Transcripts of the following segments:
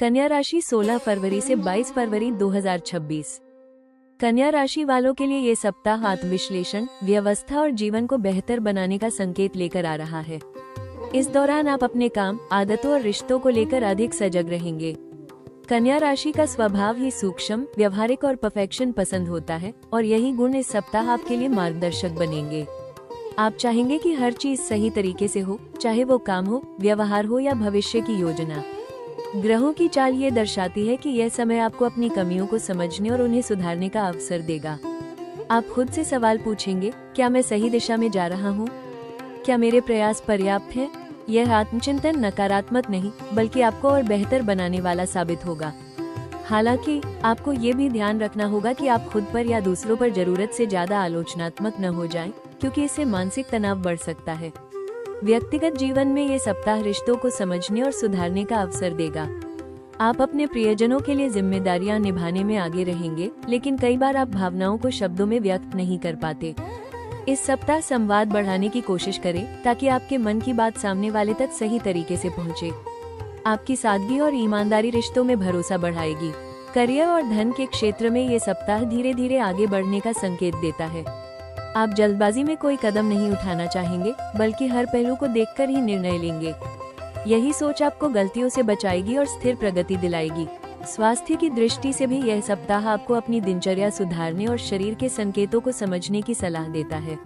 कन्या राशि 16 फरवरी से 22 फरवरी 2026। कन्या राशि वालों के लिए ये सप्ताह आत्मविश्लेषण, व्यवस्था और जीवन को बेहतर बनाने का संकेत लेकर आ रहा है। इस दौरान आप अपने काम, आदतों और रिश्तों को लेकर अधिक सजग रहेंगे। कन्या राशि का स्वभाव ही सूक्ष्म, व्यवहारिक और परफेक्शन पसंद होता है और यही गुण इस सप्ताह आपके लिए मार्गदर्शक बनेंगे। आप चाहेंगे कि हर चीज सही तरीके से हो, चाहे वो काम हो, व्यवहार हो या भविष्य की योजना। ग्रहों की चाल ये दर्शाती है कि यह समय आपको अपनी कमियों को समझने और उन्हें सुधारने का अवसर देगा। आप खुद से सवाल पूछेंगे, क्या मैं सही दिशा में जा रहा हूँ? क्या मेरे प्रयास पर्याप्त हैं? यह आत्मचिंतन नकारात्मक नहीं, बल्कि आपको और बेहतर बनाने वाला साबित होगा। हालांकि आपको ये भी ध्यान रखना होगा कि आप खुद पर या दूसरों पर जरूरत से ज्यादा आलोचनात्मक न हो जाएं, क्योंकि इससे मानसिक तनाव बढ़ सकता है। व्यक्तिगत जीवन में ये सप्ताह रिश्तों को समझने और सुधारने का अवसर देगा। आप अपने प्रियजनों के लिए जिम्मेदारियां निभाने में आगे रहेंगे, लेकिन कई बार आप भावनाओं को शब्दों में व्यक्त नहीं कर पाते। इस सप्ताह संवाद बढ़ाने की कोशिश करें, ताकि आपके मन की बात सामने वाले तक सही तरीके से पहुंचे। आपकी सादगी और ईमानदारी रिश्तों में भरोसा बढ़ाएगी। करियर और धन के क्षेत्र में ये सप्ताह धीरे धीरे आगे बढ़ने का संकेत देता है। आप जल्दबाजी में कोई कदम नहीं उठाना चाहेंगे, बल्कि हर पहलू को देखकर ही निर्णय लेंगे। यही सोच आपको गलतियों से बचाएगी और स्थिर प्रगति दिलाएगी। स्वास्थ्य की दृष्टि से भी यह सप्ताह आपको अपनी दिनचर्या सुधारने और शरीर के संकेतों को समझने की सलाह देता है।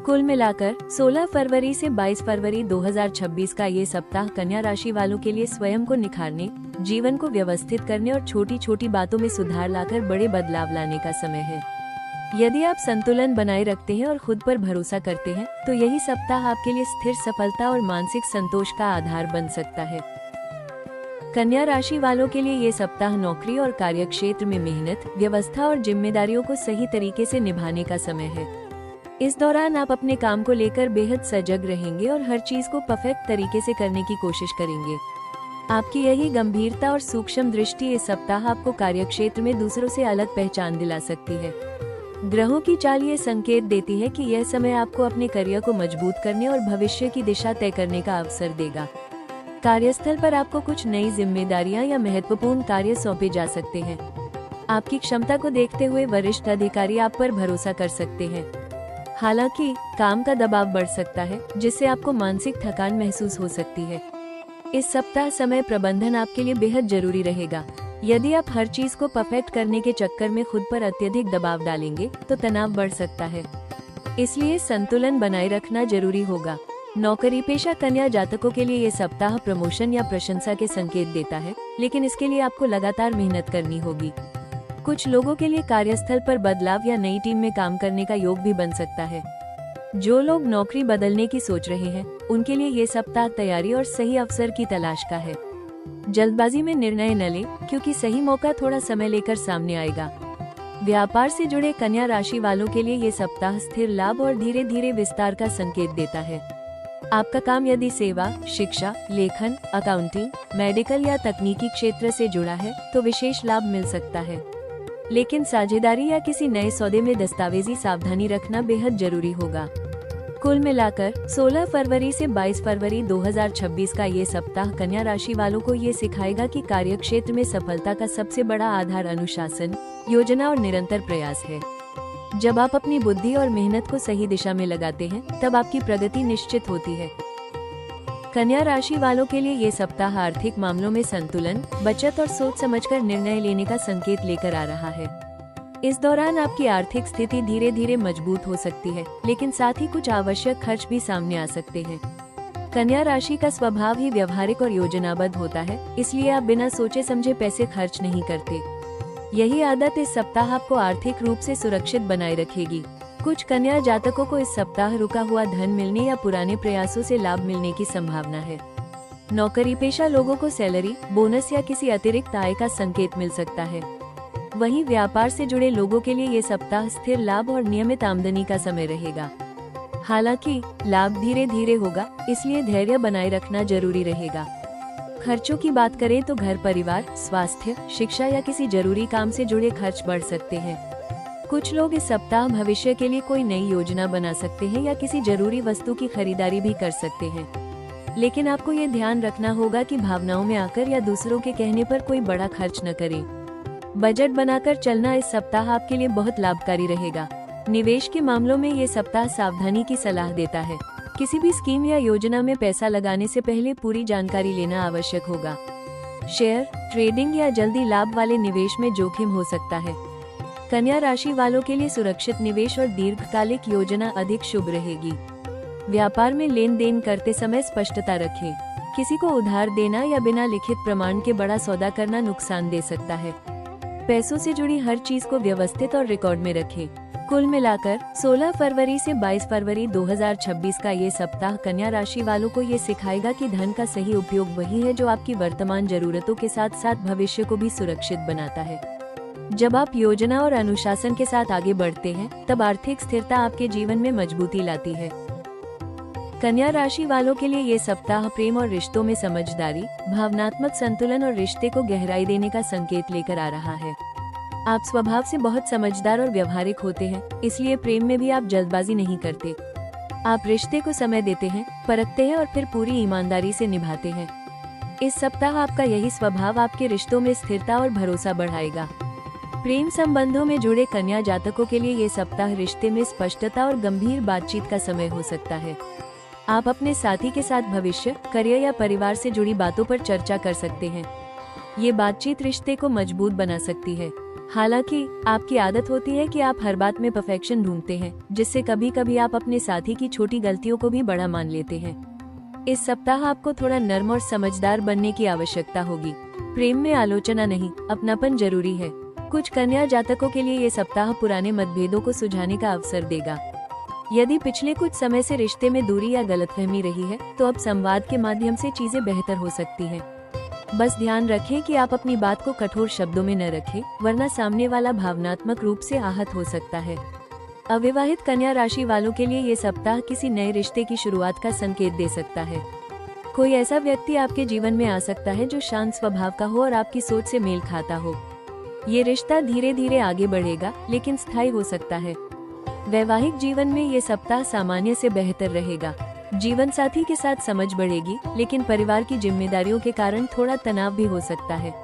कुल मिलाकर 16 फरवरी से 22 फरवरी 2026 का ये सप्ताह कन्या राशि वालों के लिए स्वयं को निखारने, जीवन को व्यवस्थित करने और छोटी छोटी बातों में सुधार लाकर बड़े बदलाव लाने का समय है। यदि आप संतुलन बनाए रखते हैं और खुद पर भरोसा करते हैं, तो यही सप्ताह आपके लिए स्थिर सफलता और मानसिक संतोष का आधार बन सकता है। कन्या राशि वालों के लिए ये सप्ताह नौकरी और कार्यक्षेत्र में मेहनत, व्यवस्था और जिम्मेदारियों को सही तरीके से निभाने का समय है। इस दौरान आप अपने काम को लेकर बेहद सजग रहेंगे और हर चीज को परफेक्ट तरीके से करने की कोशिश करेंगे। आपकी यही गंभीरता और सूक्ष्म दृष्टि इस सप्ताह आपको कार्यक्षेत्र में दूसरों से अलग पहचान दिला सकती है। ग्रहों की चाल ये संकेत देती है कि यह समय आपको अपने करियर को मजबूत करने और भविष्य की दिशा तय करने का अवसर देगा। कार्यस्थल पर आपको कुछ नई जिम्मेदारियां या महत्वपूर्ण कार्य सौंपे जा सकते हैं। आपकी क्षमता को देखते हुए वरिष्ठ अधिकारी आप पर भरोसा कर सकते हैं। हालांकि काम का दबाव बढ़ सकता है, जिससे आपको मानसिक थकान महसूस हो सकती है। इस सप्ताह समय प्रबंधन आपके लिए बेहद जरूरी रहेगा। यदि आप हर चीज को परफेक्ट करने के चक्कर में खुद पर अत्यधिक दबाव डालेंगे, तो तनाव बढ़ सकता है। इसलिए संतुलन बनाए रखना जरूरी होगा। नौकरी पेशा कन्या जातकों के लिए ये सप्ताह प्रमोशन या प्रशंसा के संकेत देता है, लेकिन इसके लिए आपको लगातार मेहनत करनी होगी। कुछ लोगों के लिए कार्यस्थल पर बदलाव या नई टीम में काम करने का योग भी बन सकता है। जो लोग नौकरी बदलने की सोच रहे हैं, उनके लिए ये सप्ताह तैयारी और सही अवसर की तलाश का है। जल्दबाजी में निर्णय न लें, क्योंकि सही मौका थोड़ा समय लेकर सामने आएगा। व्यापार से जुड़े कन्या राशि वालों के लिए ये सप्ताह स्थिर लाभ और धीरे धीरे विस्तार का संकेत देता है। आपका काम यदि सेवा, शिक्षा, लेखन, अकाउंटिंग, मेडिकल या तकनीकी क्षेत्र से जुड़ा है, तो विशेष लाभ मिल सकता है। लेकिन साझेदारी या किसी नए सौदे में दस्तावेजी सावधानी रखना बेहद जरूरी होगा। कुल मिलाकर 16 फरवरी से 22 फरवरी 2026 का ये सप्ताह कन्या राशि वालों को ये सिखाएगा कि कार्यक्षेत्र में सफलता का सबसे बड़ा आधार अनुशासन, योजना और निरंतर प्रयास है। जब आप अपनी बुद्धि और मेहनत को सही दिशा में लगाते हैं, तब आपकी प्रगति निश्चित होती है। कन्या राशि वालों के लिए ये सप्ताह आर्थिक मामलों में संतुलन, बचत और सोच समझकर निर्णय लेने का संकेत लेकर आ रहा है। इस दौरान आपकी आर्थिक स्थिति धीरे धीरे मजबूत हो सकती है, लेकिन साथ ही कुछ आवश्यक खर्च भी सामने आ सकते हैं। कन्या राशि का स्वभाव ही व्यवहारिक और योजनाबद्ध होता है, इसलिए आप बिना सोचे समझे पैसे खर्च नहीं करते। यही आदत इस सप्ताह आपको आर्थिक रूप से सुरक्षित बनाए रखेगी। कुछ कन्या जातकों को इस सप्ताह रुका हुआ धन मिलने या पुराने प्रयासों से लाभ मिलने की संभावना है। नौकरी पेशा लोगों को सैलरी, बोनस या किसी अतिरिक्त आय का संकेत मिल सकता है। वहीं व्यापार से जुड़े लोगों के लिए ये सप्ताह स्थिर लाभ और नियमित आमदनी का समय रहेगा। हालांकि लाभ धीरे धीरे होगा, इसलिए धैर्य बनाए रखना जरूरी रहेगा। खर्चों की बात करें तो घर परिवार, स्वास्थ्य, शिक्षा या किसी जरूरी काम से जुड़े खर्च बढ़ सकते हैं। कुछ लोग इस सप्ताह भविष्य के लिए कोई नई योजना बना सकते हैं या किसी जरूरी वस्तु की खरीदारी भी कर सकते हैं। लेकिन आपको ये ध्यान रखना होगा कि भावनाओं में आकर या दूसरों के कहने पर कोई बड़ा खर्च न करें। बजट बनाकर चलना इस सप्ताह आपके लिए बहुत लाभकारी रहेगा। निवेश के मामलों में ये सप्ताह सावधानी की सलाह देता है। किसी भी स्कीम या योजना में पैसा लगाने से पहले पूरी जानकारी लेना आवश्यक होगा। शेयर, ट्रेडिंग या जल्दी लाभ वाले निवेश में जोखिम हो सकता है। कन्या राशि वालों के लिए सुरक्षित निवेश और दीर्घकालिक योजना अधिक शुभ रहेगी। व्यापार में लेन देन करते समय स्पष्टता रखें। किसी को उधार देना या बिना लिखित प्रमाण के बड़ा सौदा करना नुकसान दे सकता है। पैसों से जुड़ी हर चीज को व्यवस्थित और रिकॉर्ड में रखें। कुल मिलाकर 16 फरवरी से 22 फरवरी 2026 का ये सप्ताह कन्या राशि वालों को ये सिखाएगा कि धन का सही उपयोग वही है जो आपकी वर्तमान जरूरतों के साथ साथ भविष्य को भी सुरक्षित बनाता है। जब आप योजना और अनुशासन के साथ आगे बढ़ते हैं, तब आर्थिक स्थिरता आपके जीवन में मजबूती लाती है। कन्या राशि वालों के लिए ये सप्ताह प्रेम और रिश्तों में समझदारी, भावनात्मक संतुलन और रिश्ते को गहराई देने का संकेत लेकर आ रहा है। आप स्वभाव से बहुत समझदार और व्यवहारिक होते हैं, इसलिए प्रेम में भी आप जल्दबाजी नहीं करते। आप रिश्ते को समय देते हैं, परखते हैं और फिर पूरी ईमानदारी से निभाते हैं। इस सप्ताह आपका यही स्वभाव आपके रिश्तों में स्थिरता और भरोसा बढ़ाएगा। प्रेम संबंधों में जुड़े कन्या जातकों के लिए ये सप्ताह रिश्ते में स्पष्टता और गंभीर बातचीत का समय हो सकता है। आप अपने साथी के साथ भविष्य, करियर या परिवार से जुड़ी बातों पर चर्चा कर सकते हैं। ये बातचीत रिश्ते को मजबूत बना सकती है। हालांकि आपकी आदत होती है कि आप हर बात में परफेक्शन ढूंढते हैं, जिससे कभी कभी आप अपने साथी की छोटी गलतियों को भी बड़ा मान लेते हैं। इस सप्ताह आपको थोड़ा नर्म और समझदार बनने की आवश्यकता होगी। प्रेम में आलोचना नहीं, अपनापन जरूरी है। कुछ कन्या जातकों के लिए ये सप्ताह पुराने मतभेदों को सुलझाने का अवसर देगा। यदि पिछले कुछ समय से रिश्ते में दूरी या गलतफहमी रही है, तो अब संवाद के माध्यम से चीजें बेहतर हो सकती हैं। बस ध्यान रखें कि आप अपनी बात को कठोर शब्दों में न रखें, वरना सामने वाला भावनात्मक रूप से आहत हो सकता है। अविवाहित कन्या राशि वालों के लिए ये सप्ताह किसी नए रिश्ते की शुरुआत का संकेत दे सकता है। कोई ऐसा व्यक्ति आपके जीवन में आ सकता है जो शांत स्वभाव का हो और आपकी सोच से मेल खाता हो। ये रिश्ता धीरे धीरे आगे बढ़ेगा, लेकिन स्थायी हो सकता है। वैवाहिक जीवन में ये सप्ताह सामान्य से बेहतर रहेगा। जीवन साथी के साथ समझ बढ़ेगी, लेकिन परिवार की जिम्मेदारियों के कारण थोड़ा तनाव भी हो सकता है।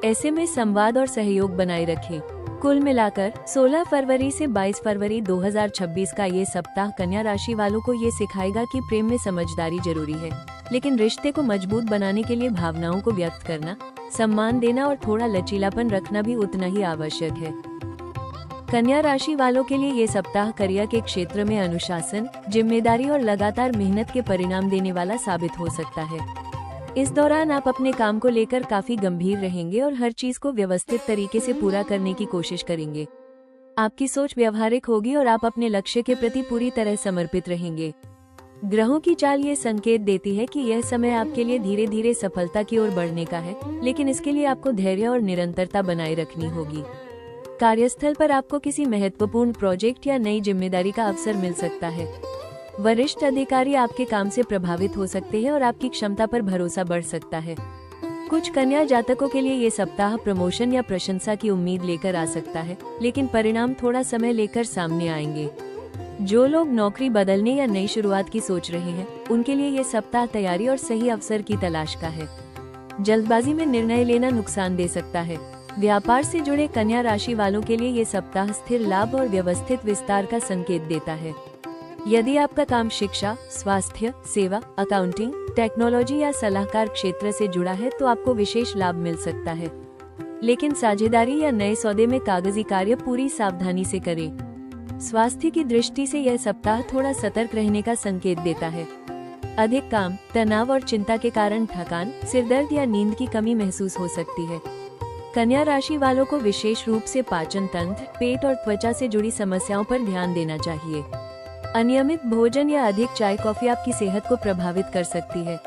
ऐसे में संवाद और सहयोग बनाए रखें। कुल मिलाकर 16 फरवरी से 22 फरवरी 2026 का ये सप्ताह कन्या राशि वालों को ये सिखाएगा कि प्रेम में समझदारी जरूरी है, लेकिन रिश्ते को मजबूत बनाने के लिए भावनाओं को व्यक्त करना, सम्मान देना और थोड़ा लचीलापन रखना भी उतना ही आवश्यक है। कन्या राशि वालों के लिए ये सप्ताह करियर के क्षेत्र में अनुशासन, जिम्मेदारी और लगातार मेहनत के परिणाम देने वाला साबित हो सकता है। इस दौरान आप अपने काम को लेकर काफी गंभीर रहेंगे और हर चीज को व्यवस्थित तरीके से पूरा करने की कोशिश करेंगे। आपकी सोच व्यवहारिक होगी और आप अपने लक्ष्य के प्रति पूरी तरह समर्पित रहेंगे। ग्रहों की चाल ये संकेत देती है कि यह समय आपके लिए धीरे धीरे सफलता की ओर बढ़ने का है, लेकिन इसके लिए आपको धैर्य और निरंतरता बनाए रखनी होगी। कार्यस्थल पर आपको किसी महत्वपूर्ण प्रोजेक्ट या नई जिम्मेदारी का अवसर मिल सकता है। वरिष्ठ अधिकारी आपके काम से प्रभावित हो सकते हैं और आपकी क्षमता पर भरोसा बढ़ सकता है। कुछ कन्या जातकों के लिए ये सप्ताह प्रमोशन या प्रशंसा की उम्मीद लेकर आ सकता है, लेकिन परिणाम थोड़ा समय लेकर सामने आएंगे। जो लोग नौकरी बदलने या नई शुरुआत की सोच रहे हैं, उनके लिए ये सप्ताह तैयारी और सही अवसर की तलाश का है। जल्दबाजी में निर्णय लेना नुकसान दे सकता है। व्यापार से जुड़े कन्या राशि वालों के लिए ये सप्ताह स्थिर लाभ और व्यवस्थित विस्तार का संकेत देता है। यदि आपका काम शिक्षा, स्वास्थ्य, सेवा, अकाउंटिंग, टेक्नोलॉजी या सलाहकार क्षेत्र से जुड़ा है, तो आपको विशेष लाभ मिल सकता है। लेकिन साझेदारी या नए सौदे में कागजी कार्य पूरी सावधानी से करें। स्वास्थ्य की दृष्टि से यह सप्ताह थोड़ा सतर्क रहने का संकेत देता है। अधिक काम, तनाव और चिंता के कारण थकान, सिरदर्द या नींद की कमी महसूस हो सकती है। कन्या राशि वालों को विशेष रूप से पाचन तंत्र, पेट और त्वचा से जुड़ी समस्याओं पर ध्यान देना चाहिए। अनियमित भोजन या अधिक चाय कॉफी आपकी सेहत को प्रभावित कर सकती है।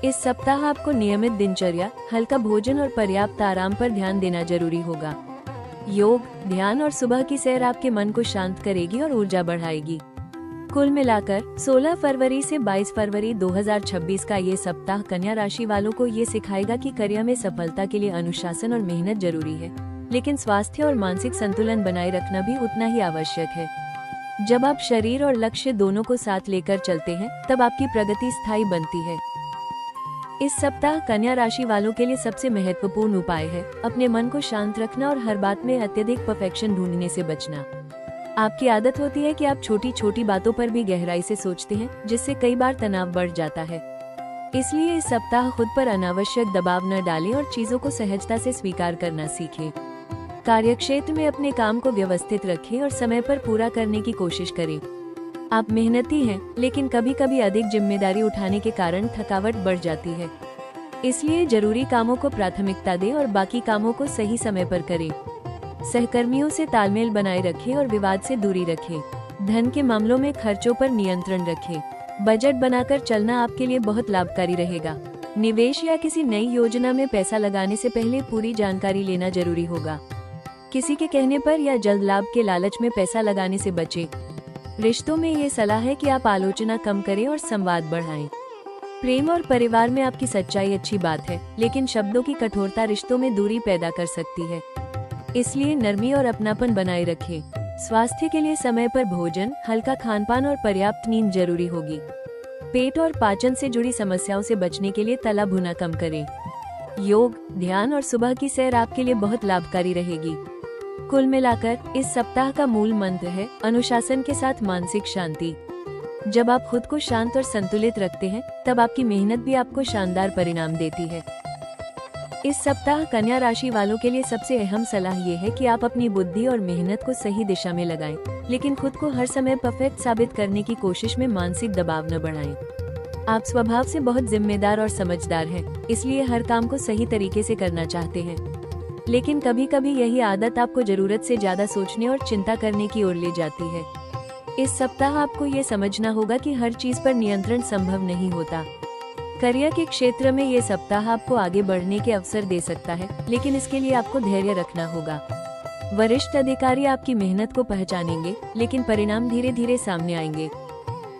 इस सप्ताह आपको नियमित दिनचर्या, हल्का भोजन और पर्याप्त आराम पर ध्यान देना जरूरी होगा। योग, ध्यान और सुबह की सैर आपके मन को शांत करेगी और ऊर्जा बढ़ाएगी। कुल मिलाकर 16 फरवरी से 22 फरवरी 2026 का ये सप्ताह कन्या राशि वालों को ये सिखाएगा कि करियर में सफलता के लिए अनुशासन और मेहनत जरूरी है, लेकिन स्वास्थ्य और मानसिक संतुलन बनाए रखना भी उतना ही आवश्यक है। जब आप शरीर और लक्ष्य दोनों को साथ लेकर चलते हैं, तब आपकी प्रगति स्थायी बनती है। इस सप्ताह कन्या राशि वालों के लिए सबसे महत्वपूर्ण उपाय है अपने मन को शांत रखना और हर बात में अत्यधिक परफेक्शन ढूंढने से बचना। आपकी आदत होती है कि आप छोटी छोटी बातों पर भी गहराई से सोचते हैं, जिससे कई बार तनाव बढ़ जाता है। इसलिए इस सप्ताह खुद पर अनावश्यक दबाव न डालें और चीजों को सहजता से स्वीकार करना सीखें। कार्यक्षेत्र में अपने काम को व्यवस्थित रखें और समय पर पूरा करने की कोशिश करें। आप मेहनती हैं, लेकिन कभी कभी अधिक जिम्मेदारी उठाने के कारण थकावट बढ़ जाती है। इसलिए जरूरी कामों को प्राथमिकता दें और बाकी कामों को सही समय पर करें। सहकर्मियों से तालमेल बनाए रखें और विवाद से दूरी रखें। धन के मामलों में खर्चों पर नियंत्रण रखें। बजट बनाकर चलना आपके लिए बहुत लाभकारी रहेगा। निवेश या किसी नई योजना में पैसा लगाने से पहले पूरी जानकारी लेना जरूरी होगा। किसी के कहने पर या जल्द लाभ के लालच में पैसा लगाने से बचें। रिश्तों में ये सलाह है कि आप आलोचना कम करें और संवाद बढ़ाएं। प्रेम और परिवार में आपकी सच्चाई अच्छी बात है, लेकिन शब्दों की कठोरता रिश्तों में दूरी पैदा कर सकती है। इसलिए नरमी और अपनापन बनाए रखें। स्वास्थ्य के लिए समय पर भोजन, हल्का खानपान और पर्याप्त नींद जरूरी होगी। पेट और पाचन से जुड़ी समस्याओं से बचने के लिए तला भुना कम करें। योग, ध्यान और सुबह की सैर आपके लिए बहुत लाभकारी रहेगी। कुल मिलाकर इस सप्ताह का मूल मंत्र है अनुशासन के साथ मानसिक शांति। जब आप खुद को शांत और संतुलित रखते हैं, तब आपकी मेहनत भी आपको शानदार परिणाम देती है। इस सप्ताह कन्या राशि वालों के लिए सबसे अहम सलाह ये है कि आप अपनी बुद्धि और मेहनत को सही दिशा में लगाएं, लेकिन खुद को हर समय परफेक्ट साबित करने की कोशिश में मानसिक दबाव न बढ़ाएं। आप स्वभाव से बहुत जिम्मेदार और समझदार हैं, इसलिए हर काम को सही तरीके से करना चाहते हैं। लेकिन कभी कभी यही आदत आपको जरूरत से ज्यादा सोचने और चिंता करने की ओर ले जाती है। इस सप्ताह आपको ये समझना होगा कि हर चीज पर नियंत्रण संभव नहीं होता। करियर के क्षेत्र में ये सप्ताह आपको आगे बढ़ने के अवसर दे सकता है, लेकिन इसके लिए आपको धैर्य रखना होगा। वरिष्ठ अधिकारी आपकी मेहनत को पहचानेंगे, लेकिन परिणाम धीरे धीरे सामने आएंगे।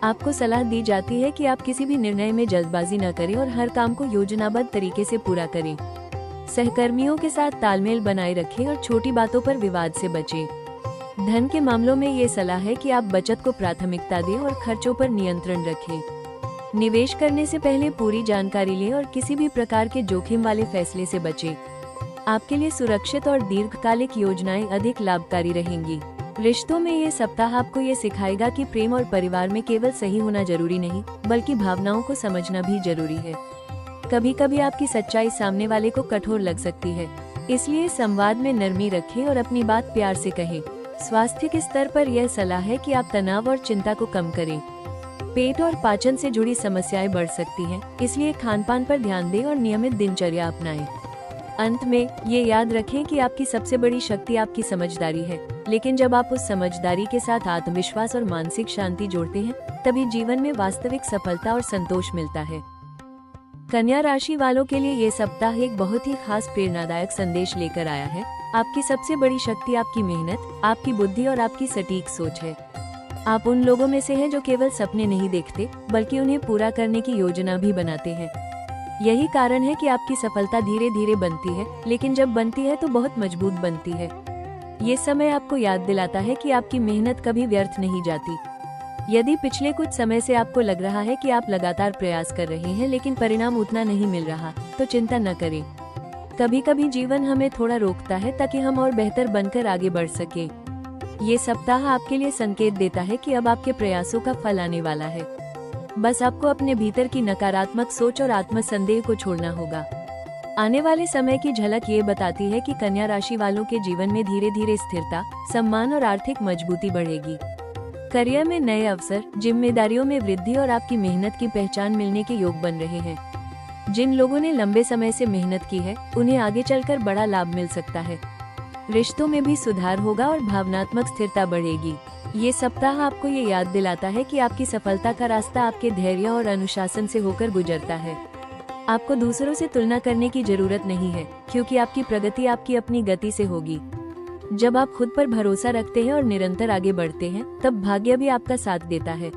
आपको सलाह दी जाती है कि आप किसी भी निर्णय में जल्दबाजी न करें और हर काम को योजनाबद्ध तरीके से पूरा करें। सहकर्मियों के साथ तालमेल बनाए रखें और छोटी बातों पर विवाद से बचें। धन के मामलों में ये सलाह है कि आप बचत को प्राथमिकता दें और खर्चों पर नियंत्रण रखें। निवेश करने से पहले पूरी जानकारी लें और किसी भी प्रकार के जोखिम वाले फैसले से बचें। आपके लिए सुरक्षित और दीर्घकालिक योजनाएं अधिक लाभकारी रहेंगी। रिश्तों में ये सप्ताह आपको ये सिखाएगा कि प्रेम और परिवार में केवल सही होना जरूरी नहीं, बल्कि भावनाओं को समझना भी जरूरी है। कभी कभी आपकी सच्चाई सामने वाले को कठोर लग सकती है, इसलिए संवाद में नरमी रखें और अपनी बात प्यार से कहें। स्वास्थ्य के स्तर पर यह सलाह है कि आप तनाव और चिंता को कम करें। पेट और पाचन से जुड़ी समस्याएं बढ़ सकती हैं, इसलिए खानपान पर ध्यान दें और नियमित दिनचर्या अपनाएं। अंत में ये याद रखें कि आपकी सबसे बड़ी शक्ति आपकी समझदारी है, लेकिन जब आप उस समझदारी के साथ आत्मविश्वास और मानसिक शांति जोड़ते हैं, तभी जीवन में वास्तविक सफलता और संतोष मिलता है। कन्या राशि वालों के लिए ये सप्ताह एक बहुत ही खास प्रेरणादायक संदेश लेकर आया है। आपकी सबसे बड़ी शक्ति आपकी मेहनत, आपकी बुद्धि और आपकी सटीक सोच है। आप उन लोगों में से हैं जो केवल सपने नहीं देखते, बल्कि उन्हें पूरा करने की योजना भी बनाते हैं। यही कारण है कि आपकी सफलता धीरे धीरे बनती है, लेकिन जब बनती है तो बहुत मजबूत बनती है। ये समय आपको याद दिलाता है कि आपकी मेहनत कभी व्यर्थ नहीं जाती। यदि पिछले कुछ समय से आपको लग रहा है कि आप लगातार प्रयास कर रहे हैं, लेकिन परिणाम उतना नहीं मिल रहा, तो चिंता न करें। कभी कभी जीवन हमें थोड़ा रोकता है ताकि हम और बेहतर बनकर आगे बढ़ सके। ये सप्ताह आपके लिए संकेत देता है कि अब आपके प्रयासों का फल आने वाला है। बस आपको अपने भीतर की नकारात्मक सोच और आत्मसंदेह को छोड़ना होगा। आने वाले समय की झलक ये बताती है कि कन्या राशि वालों के जीवन में धीरे धीरे स्थिरता, सम्मान और आर्थिक मजबूती बढ़ेगी। करियर में नए अवसर, जिम्मेदारियों में वृद्धि और आपकी मेहनत की पहचान मिलने के योग बन रहे हैं। जिन लोगों ने लंबे समय से मेहनत की है, उन्हें आगे चलकर बड़ा लाभ मिल सकता है। रिश्तों में भी सुधार होगा और भावनात्मक स्थिरता बढ़ेगी। ये सप्ताह आपको ये याद दिलाता है कि आपकी सफलता का रास्ता आपके धैर्य और अनुशासन से होकर गुजरता है। आपको दूसरों से तुलना करने की जरूरत नहीं है, क्योंकि आपकी प्रगति आपकी अपनी गति से होगी। जब आप खुद पर भरोसा रखते हैं और निरंतर आगे बढ़ते हैं, तब भाग्य भी आपका साथ देता है।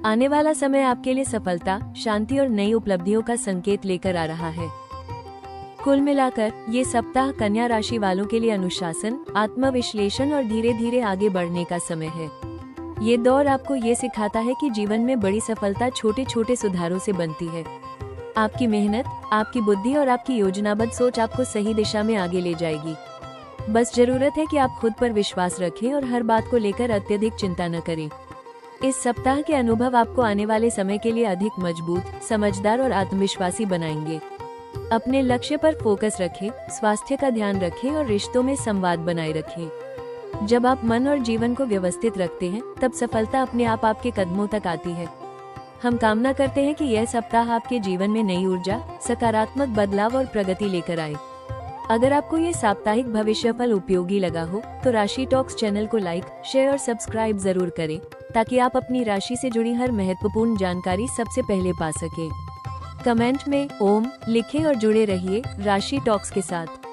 आने वाला समय आपके लिए सफलता, शांति और नई उपलब्धियों का संकेत लेकर आ रहा है। कुल मिलाकर ये सप्ताह कन्या राशि वालों के लिए अनुशासन, आत्मविश्लेषण और धीरे धीरे आगे बढ़ने का समय है। ये दौर आपको ये सिखाता है कि जीवन में बड़ी सफलता छोटे छोटे सुधारों से बनती है। आपकी मेहनत, आपकी बुद्धि और आपकी योजनाबद्ध सोच आपको सही दिशा में आगे ले जाएगी। बस जरूरत है कि आप खुद पर विश्वास रखें और हर बात को लेकर अत्यधिक चिंता न करें। इस सप्ताह के अनुभव आपको आने वाले समय के लिए अधिक मजबूत, समझदार और आत्मविश्वासी बनाएंगे। अपने लक्ष्य पर फोकस रखें, स्वास्थ्य का ध्यान रखें और रिश्तों में संवाद बनाए रखें। जब आप मन और जीवन को व्यवस्थित रखते हैं, तब सफलता अपने आप आपके कदमों तक आती है। हम कामना करते हैं कि यह सप्ताह आपके जीवन में नई ऊर्जा, सकारात्मक बदलाव और प्रगति लेकर आए। अगर आपको ये साप्ताहिक भविष्यफल उपयोगी लगा हो तो राशि टॉक्स चैनल को लाइक, शेयर और सब्सक्राइब जरूर करें, ताकि आप अपनी राशि से जुड़ी हर महत्वपूर्ण जानकारी सबसे पहले पा सकें। कमेंट में ओम लिखें और जुड़े रहिए राशि टॉक्स के साथ।